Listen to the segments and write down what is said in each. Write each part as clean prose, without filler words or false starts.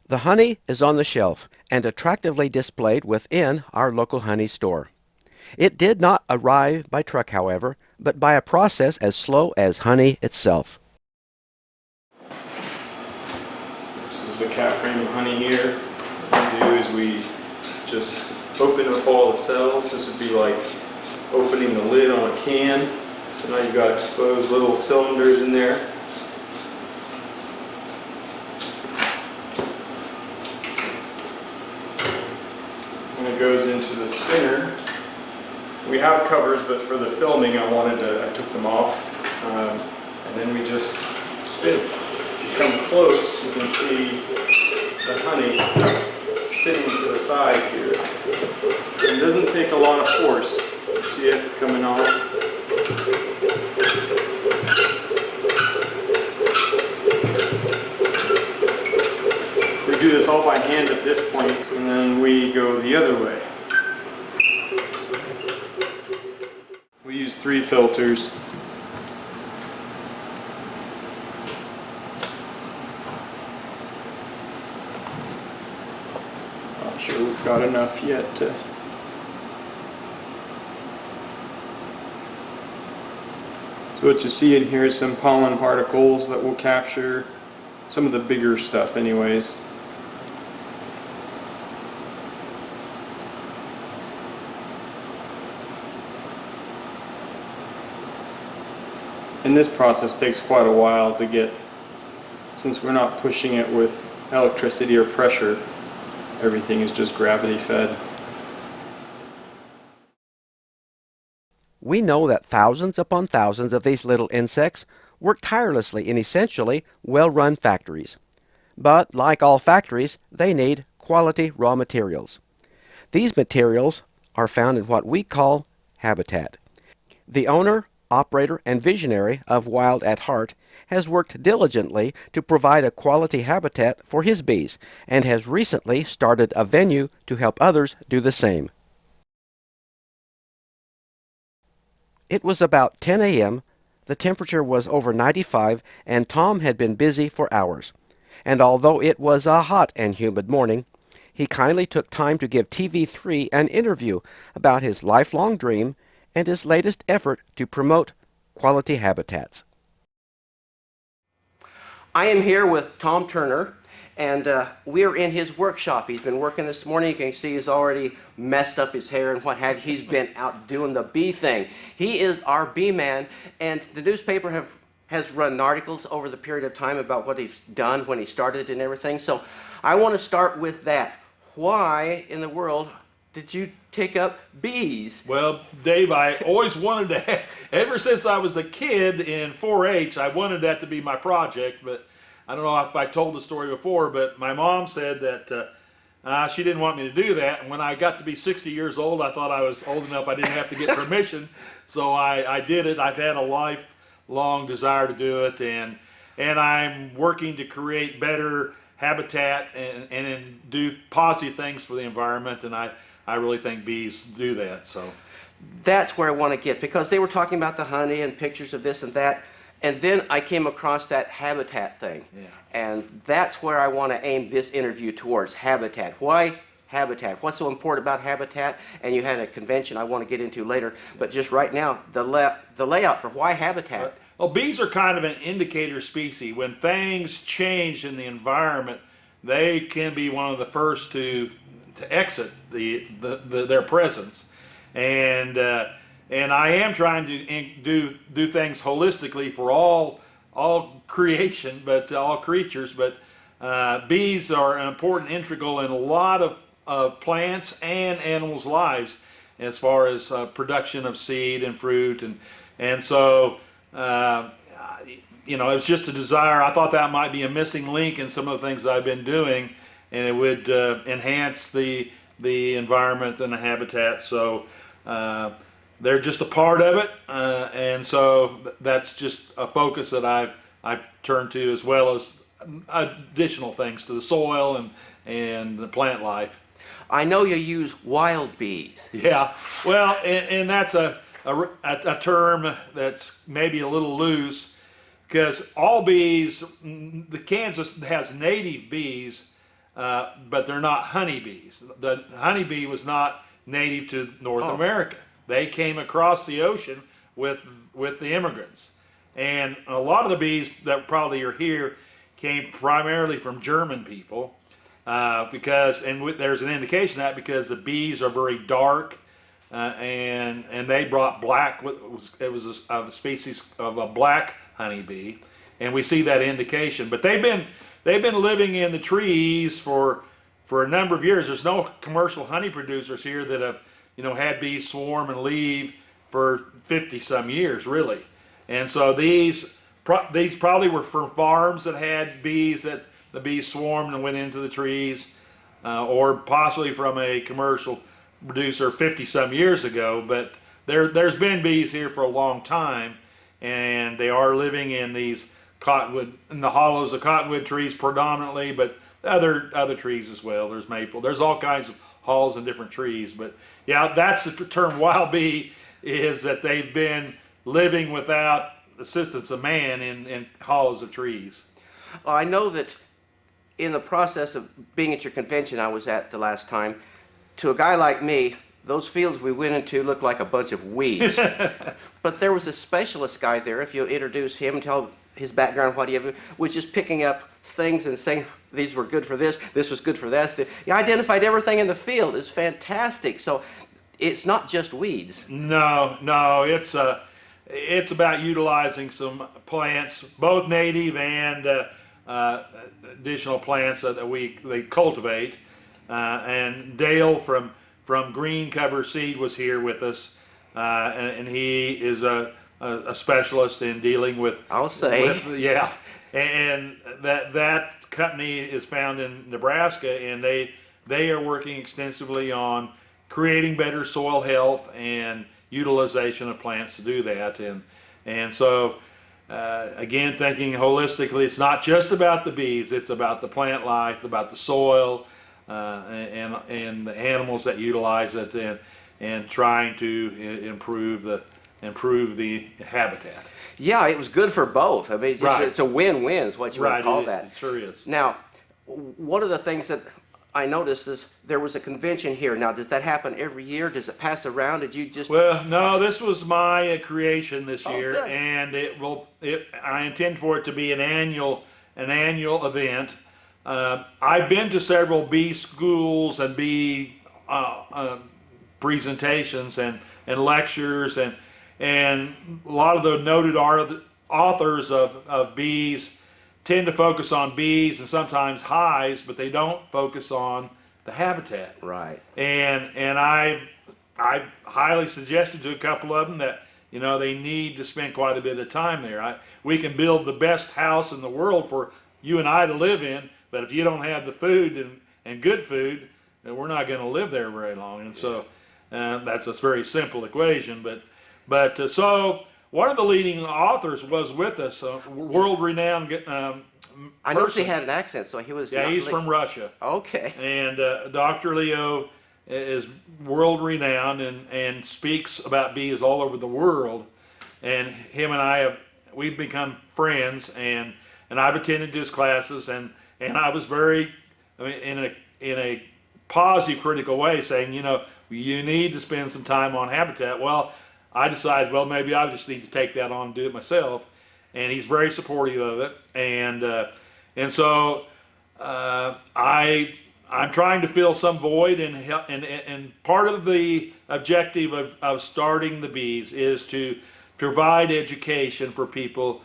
The honey is on the shelf and attractively displayed within our local honey store. It did not arrive by truck, however, but by a process as slow as honey itself. This is the cat frame of honey here. What we do is we just open up all the cells. This would be like opening the lid on a can. So now you've got exposed little cylinders in there. When it goes into the spinner, we have covers, but for the filming I took them off. And then we just spin. If you come close, you can see the honey spinning to the side here. It doesn't take a lot of force. See it coming off? We do this all by hand at this point, and then we go the other way. We use 3 filters. Not sure we've got enough yet to. So what you see in here is some pollen particles that will capture some of the bigger stuff anyways. And this process takes quite a while to get, since we're not pushing it with electricity or pressure, everything is just gravity fed. We know that thousands upon thousands of these little insects work tirelessly in essentially well-run factories. But like all factories, they need quality raw materials. These materials are found in what we call habitat. The owner, operator, and visionary of Wild at Heart has worked diligently to provide a quality habitat for his bees and has recently started a venue to help others do the same. It was about 10 a.m., the temperature was over 95, and Tom had been busy for hours. And although it was a hot and humid morning, he kindly took time to give TV3 an interview about his lifelong dream and his latest effort to promote quality habitats. I am here with Tom Turner, and we're in his workshop. He's been working this morning. You can see he's already messed up his hair and what have you. He's been out doing the bee thing. He is our bee man, and the newspaper has run articles over the period of time about what he's done when he started and everything. So I want to start with that. Why in the world did you take up bees? Well, Dave, I always wanted to, ever since I was a kid in 4-H, I wanted that to be my project, but I don't know if I told the story before, but my mom said that she didn't want me to do that, and when I got to be 60 years old, I thought I was old enough I didn't have to get permission, so I did it. I've had a lifelong desire to do it, and I'm working to create better habitat and do positive things for the environment, and I really think bees do that. So that's where I want to get, because they were talking about the honey and pictures of this and that, and then I came across that habitat thing. Yeah. And that's where I want to aim this interview towards, habitat. Why habitat? What's so important about habitat? And you had a convention I want to get into later, but just right now, the layout for why habitat. Well, bees are kind of an indicator species. When things change in the environment, they can be one of the first to exit their presence, and I am trying to do things holistically for all creation, but all creatures. But bees are an important integral in a lot of plants and animals' lives, as far as production of seed and fruit, and so. It's just a desire. I thought that might be a missing link in some of the things I've been doing, and it would enhance the environment and the habitat. So they're just a part of it, and so that's just a focus that I've turned to, as well as additional things to the soil and the plant life. I know you use wild bees. Yeah, well, and that's a term that's maybe a little loose, because all bees, the Kansas has native bees, but they're not honeybees. The honeybee was not native to North America. They came across the ocean with the immigrants, and a lot of the bees that probably are here came primarily from German people, because there's an indication of that because the bees are very dark, and they brought black. It was a species of a black honeybee, and we see that indication. But they've been living in the trees for a number of years. There's no commercial honey producers here that have had bees swarm and leave for 50 some years, really. And so these probably were from farms that had bees that the bees swarmed and went into the trees, or possibly from a commercial producer 50 some years ago. But there's been bees here for a long time, and they are living in these cottonwood, in the hollows of cottonwood trees predominantly, but other trees as well. There's maple. There's all kinds of hollows and different trees. But yeah, that's the term wild bee, is that they've been living without assistance of man in hollows of trees. Well, I know that in the process of being at your convention I was at the last time, to a guy like me, those fields we went into looked like a bunch of weeds. But there was a specialist guy there. If you introduce him, tell his background, what he was just picking up things and saying these were good for this was good for this. He identified everything in the field. It's fantastic. So it's not just weeds. No, it's about utilizing some plants, both native and additional plants that they cultivate. And Dale from Green Cover Seed was here with us, and he is a specialist in dealing with. I'll say. Yeah, and that company is found in Nebraska, and they are working extensively on creating better soil health and utilization of plants to do that. And so again, thinking holistically, it's not just about the bees, it's about the plant life, about the soil, and the animals that utilize it, and trying to improve the habitat. Yeah, it was good for both. I mean, Right. It's a win-win is what you would call that. It sure is. Now, one of the things that I noticed is there was a convention here. Now, does that happen every year? Does it pass around? Did you just... Well, no, this was my creation this year, good. and I intend for it to be an annual event. I've been to several bee schools and bee presentations and lectures, and a lot of the noted authors of bees tend to focus on bees and sometimes hives, but they don't focus on the habitat. Right. And I highly suggested to a couple of them that they need to spend quite a bit of time there. We can build the best house in the world for you and I to live in, but if you don't have the food and good food, then we're not going to live there very long. And so that's a very simple equation. But so one of the leading authors was with us, world-renowned I noticed he person. had an accent, so he was... Yeah, not he's from Russia. Okay. And Dr. Leo is world-renowned and speaks about bees all over the world. And him and I we've become friends, and I've attended his classes, and I was very, in a positive, critical way, saying, you need to spend some time on habitat. Well, I decided, maybe I just need to take that on and do it myself. And he's very supportive of it. And so I'm trying to fill some void, and part of the objective of starting the bees is to provide education for people,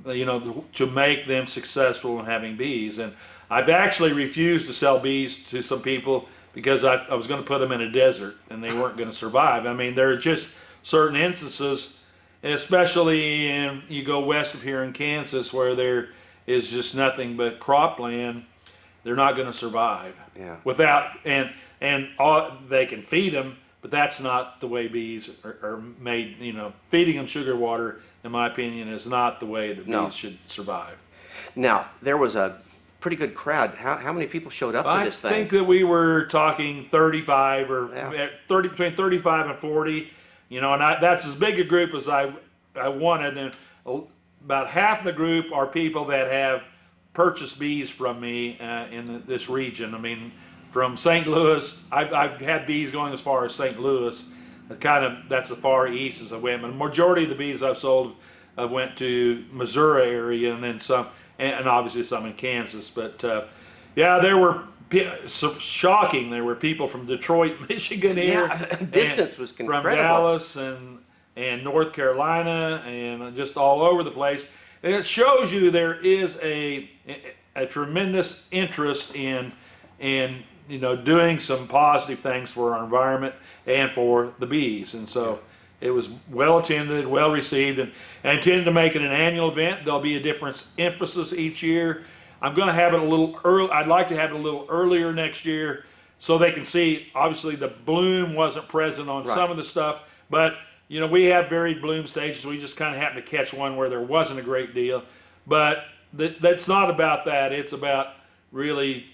to make them successful in having bees. And I've actually refused to sell bees to some people because I was going to put them in a desert and they weren't going to survive. I mean, there are just certain instances, especially you go west of here in Kansas, where there is just nothing but cropland. They're not going to survive. Yeah. Without they can feed them, but that's not the way bees are made. Feeding them sugar water, in my opinion, is not the way that bees should survive. Now, there was a pretty good crowd. How many people showed up to this thing? I think that we were talking 35 or Yeah. 30, between 35 and 40. And that's as big a group as I wanted. And about half of the group are people that have purchase bees from me in this region. I mean, from St. Louis, I've had bees going as far as St. Louis. That's the far east as I went. But the majority of the bees I've sold went to Missouri area, and then some, and obviously some in Kansas. But yeah, there were shocking. There were people from Detroit, Michigan here. Yeah, distance was incredible. From Dallas and North Carolina and just all over the place. And it shows you there is a tremendous interest in doing some positive things for our environment and for the bees. And so it was well attended, well received, and I intend to make it an annual event. There'll be a different emphasis each year. I'm going to have it a little early. I'd like to have it a little earlier next year so they can see, obviously the bloom wasn't present on some of the stuff, but we have varied bloom stages. We just kind of happened to catch one where there wasn't a great deal. But that's not about that. It's about really,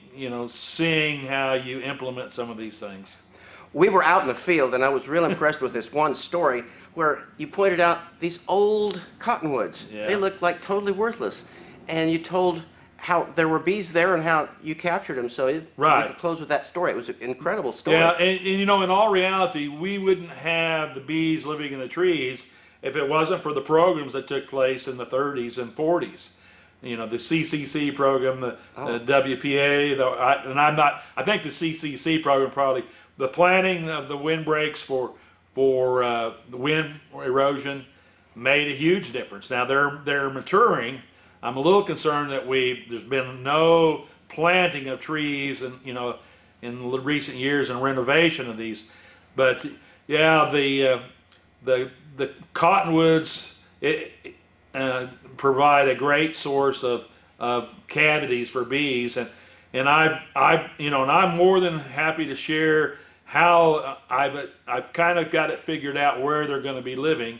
seeing how you implement some of these things. We were out in the field, and I was real impressed with this one story where you pointed out these old cottonwoods. Yeah. They looked like totally worthless. And you told how there were bees there and how you captured them. So you could close with that story. It was an incredible story. Yeah, and in all reality, we wouldn't have the bees living in the trees if it wasn't for the programs that took place in the 30s and 40s. The CCC program, the WPA, I think the CCC program probably, the planning of the windbreaks for the wind erosion made a huge difference. Now they're maturing. I'm a little concerned that there's been no planting of trees and in recent years and renovation of these. But yeah, the cottonwoods provide a great source of cavities for bees, and I'm more than happy to share how I've kind of got it figured out where they're going to be living.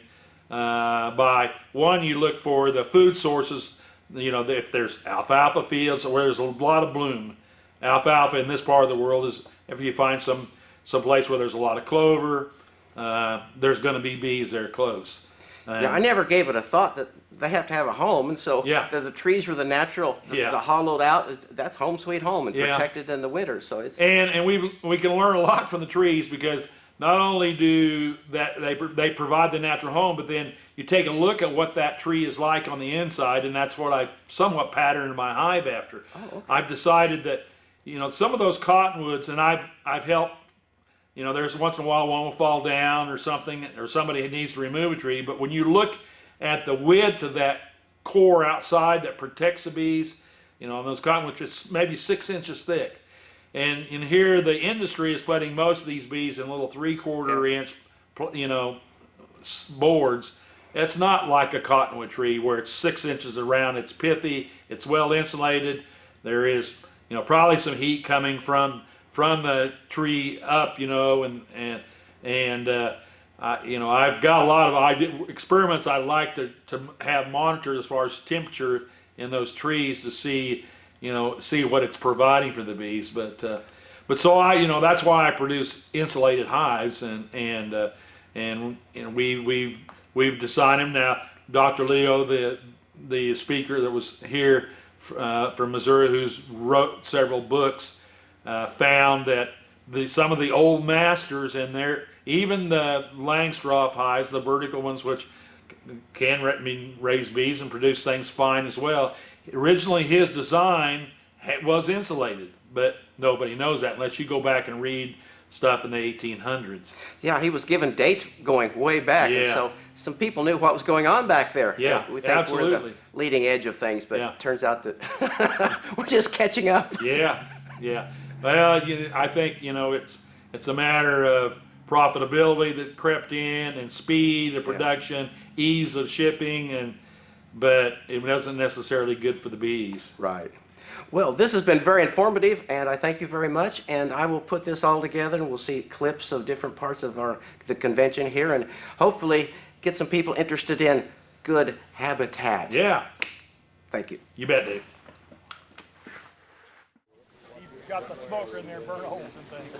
By one, you look for the food sources. If there's alfalfa fields where there's a lot of bloom. Alfalfa in this part of the world is, if you find some place where there's a lot of clover, there's going to be bees there close. Yeah, I never gave it a thought that they have to have a home, and so the trees were the natural, the hollowed out. That's home sweet home and protected in the winter. So it's and we can learn a lot from the trees, because not only do that they provide the natural home, but then you take a look at what that tree is like on the inside, and that's what I somewhat patterned my hive after. Oh, okay. I've decided that some of those cottonwoods, and I've helped. There's once in a while one will fall down or something, or somebody needs to remove a tree. But when you look at the width of that core outside that protects the bees, those cottonwoods is maybe 6 inches thick. And in here, the industry is putting most of these bees in little 3/4 inch, boards. It's not like a cottonwood tree where it's 6 inches around. It's pithy. It's well insulated. There is, probably some heat coming from the tree up, I've got a lot of experiments I like to have monitored as far as temperature in those trees to see what it's providing for the bees. But so that's why I produce insulated hives, and we've designed them now. Dr. Leo, the speaker that was here from Missouri, who's wrote several books, found that some of the old masters in there, even the Langstroth hives, the vertical ones, which can raise bees and produce things fine as well. Originally, his design was insulated, but nobody knows that unless you go back and read stuff in the 1800s. Yeah, he was given dates going way back, and so some people knew what was going on back there. Yeah, we think absolutely. we're the leading edge of things, but it turns out that we're just catching up. Yeah. Well, I think it's a matter of profitability that crept in, and speed of production, ease of shipping, but it wasn't necessarily good for the bees. Right. Well, this has been very informative, and I thank you very much. And I will put this all together, and we'll see clips of different parts of the convention here, and hopefully get some people interested in good habitat. Yeah. Thank you. You bet, Dave. Got the smoker in there, burn holes and things.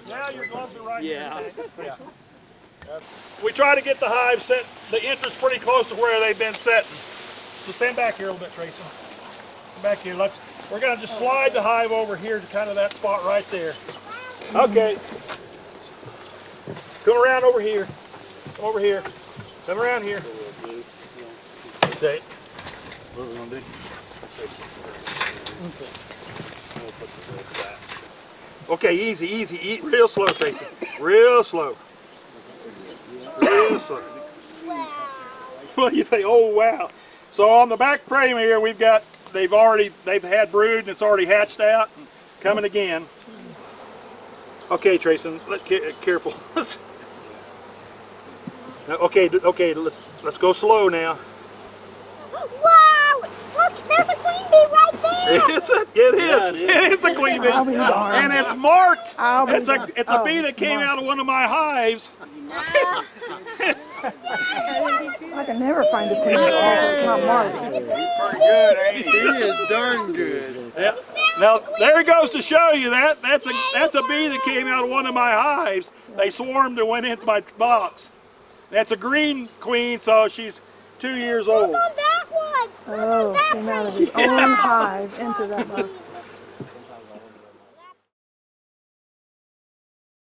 Yeah, your gloves are right. Yeah. We try to get the hive set, the entrance pretty close to where they've been setting. So stand back here a little bit, Tracy. Stand back here. We're gonna just slide the hive over here to kind of that spot right there. Okay. Come around over here. Come over here. Come around here. Okay. What are we gonna do? Okay, easy, easy. Eat real slow, Tracy. Real slow. Real slow. What do you think? Oh wow. So on the back frame here we've got they've had brood and it's already hatched out and coming again. Okay, Tracy, careful. Okay, let's go slow now. Wow! Look, there's a queen bee right there. It's a queen bee, and it's marked. It's a bee that came out of one of my hives. I can never find a queen bee that's not marked. Pretty good, ain't he? He is darn good. Yeah. Now there it goes to show you that's a bee that came out of one of my hives. They swarmed and went into my box. That's a green queen, so she's 2 years old. Look on that one. Oh, came out of his own hive into that box.